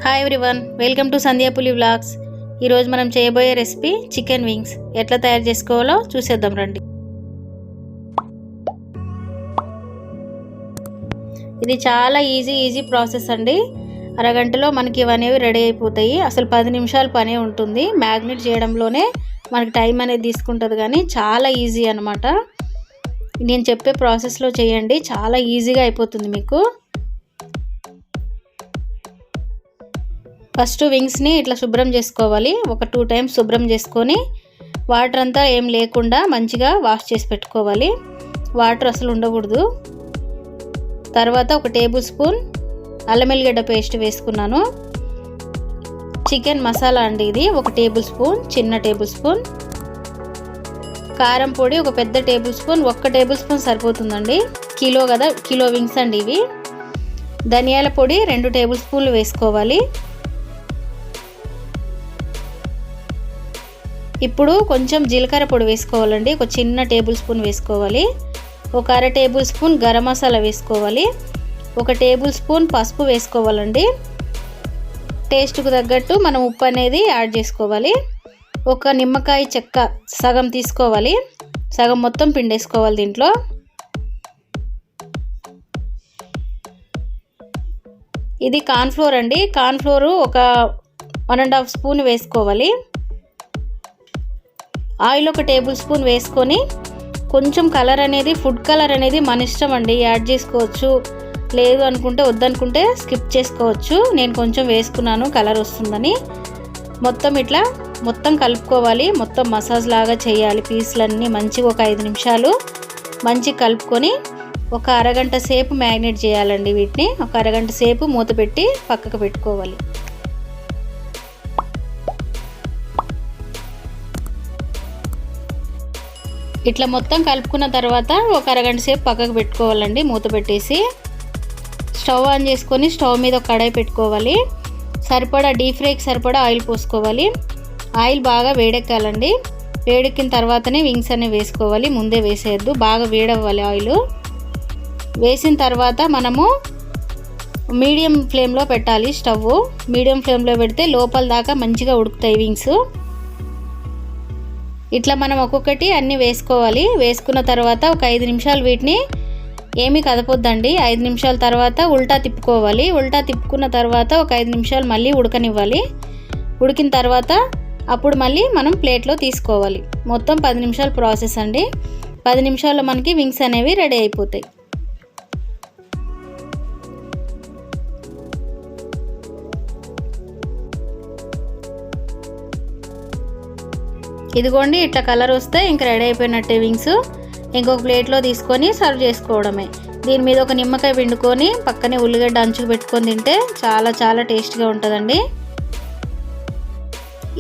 Hi everyone, welcome to Sandhyapuli vlogs. ఈరోజు మనం చేయబోయే రెసిపీ చికెన్ వింగ్స్. ఎట్లా తయారు చేసుకోవాలో చూసేద్దాం రండి. ఇది చాలా ఈజీ ప్రాసెస్ అండి. అరగంటలో మనకి ఇవనేవి రెడీ అయిపోతాయి. అసలు 10 నిమిషాల పనే ఉంటుంది. మ్యాగ్నేట్ చేయడంలోనే మనకి టైం అనేది తీసుకుంటుంది, కానీ చాలా ఈజీ అనమాట. నేను చెప్పే ప్రాసెస్లో చేయండి, చాలా ఈజీగా అయిపోతుంది మీకు. ఫస్ట్ వింగ్స్ని ఇట్లా శుభ్రం చేసుకోవాలి. ఒక 2 టైమ్స్ శుభ్రం చేసుకొని వాటర్ అంతా ఏం లేకుండా మంచిగా వాష్ చేసి పెట్టుకోవాలి. వాటర్ అసలు ఉండకూడదు. తర్వాత ఒక టేబుల్ స్పూన్ అల్లం వెల్లిగడ్డ పేస్ట్ వేసుకున్నాను. చికెన్ మసాలా అండి ఇది, ఒక టేబుల్ స్పూన్, చిన్న టేబుల్ స్పూన్. కారం పొడి ఒక పెద్ద టేబుల్ స్పూన్, 1 టేబుల్ స్పూన్ సరిపోతుందండి. కిలో కదా, కిలో వింగ్స్ అండి ఇవి. ధనియాల పొడి 2 టేబుల్ స్పూన్లు వేసుకోవాలి. ఇప్పుడు కొంచెం జీలకర్ర పొడి వేసుకోవాలండి, ఒక చిన్న టేబుల్ స్పూన్ వేసుకోవాలి. ఒక అర టేబుల్ స్పూన్ గరం మసాలా వేసుకోవాలి. 1 టేబుల్ స్పూన్ పసుపు వేసుకోవాలండి. టేస్ట్కు తగ్గట్టు మనం ఉప్పు అనేది యాడ్ చేసుకోవాలి. ఒక నిమ్మకాయ చెక్క సగం తీసుకోవాలి, సగం మొత్తం పిండేసుకోవాలి దీంట్లో. ఇది కార్న్ఫ్లోర్ అండి. కార్న్ఫ్లోర్ ఒక 1.5 స్పూన్ వేసుకోవాలి. ఆయిల్ 1 టేబుల్ స్పూన్ వేసుకొని కొంచెం కలర్ అనేది, ఫుడ్ కలర్ అనేది మన ఇష్టం అండి, యాడ్ చేసుకోవచ్చు. లేదు అనుకుంటే వద్దనుకుంటే స్కిప్ చేసుకోవచ్చు. నేను కొంచెం వేసుకున్నాను కలర్ వస్తుందని. మొత్తం కలుపుకోవాలి. మొత్తం మసాజ్ లాగా చేయాలి. పీసులన్నీ మంచిగా ఒక 5 నిమిషాలు మంచిగా కలుపుకొని ఒక అరగంట సేపు మ్యాగ్నేట్ చేయాలండి. వీటిని ఒక అరగంట సేపు మూత పెట్టి పక్కకు పెట్టుకోవాలి. ఇట్లా మొత్తం కలుపుకున్న తర్వాత ఒక అరగంట సేపు పక్కకు పెట్టుకోవాలండి, మూత పెట్టేసి. స్టవ్ ఆన్ చేసుకొని స్టవ్ మీద ఒక కడాయి పెట్టుకోవాలి. సరిపడా డీప్ ఫ్రైకి సరిపడా ఆయిల్ పోసుకోవాలి. ఆయిల్ బాగా వేడెక్కాలండి. వేడెక్కిన తర్వాతనే వింగ్స్ అనేవి వేసుకోవాలి, ముందే వేసేయద్దు. బాగా వేడవ్వాలి ఆయిల్. వేసిన తర్వాత మనము మీడియం ఫ్లేమ్లో పెట్టాలి స్టవ్. మీడియం ఫ్లేమ్లో పెడితే లోపల దాకా మంచిగా ఉడుకుతాయి వింగ్స్. ఇట్లా మనం ఒక్కొక్కటి అన్నీ వేసుకోవాలి. వేసుకున్న తర్వాత ఒక 5 నిమిషాలు వీటిని ఏమీ కదపొద్దండి. 5 నిమిషాల తర్వాత ఉల్టా తిప్పుకోవాలి. ఉల్టా తిప్పుకున్న తర్వాత ఒక 5 నిమిషాలు మళ్ళీ ఉడకనివ్వాలి. ఉడికిన తర్వాత అప్పుడు మళ్ళీ మనం ప్లేట్లో తీసుకోవాలి. మొత్తం 10 నిమిషాల ప్రాసెస్ అండి. 10 నిమిషాల్లో మనకి వింగ్స్ అనేవి రెడీ అయిపోతాయి. ఇదిగోండి, ఇట్లా కలర్ వస్తే ఇంక రెడీ అయిపోయినట్టే వింగ్స్. ఇంకొక ప్లేట్లో తీసుకొని సర్వ్ చేసుకోవడమే. దీని మీద ఒక నిమ్మకాయ పిండుకొని పక్కనే ఉల్లిగడ్డ అంచుకు పెట్టుకొని తింటే చాలా టేస్ట్గా ఉంటుందండి.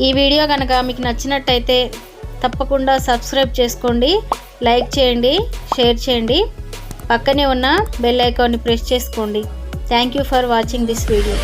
ఈ వీడియో కనుక మీకు నచ్చినట్టయితే తప్పకుండా సబ్స్క్రైబ్ చేసుకోండి, లైక్ చేయండి, షేర్ చేయండి. పక్కనే ఉన్న బెల్ ఐకాన్ని ప్రెస్ చేసుకోండి. Thank you for watching this video.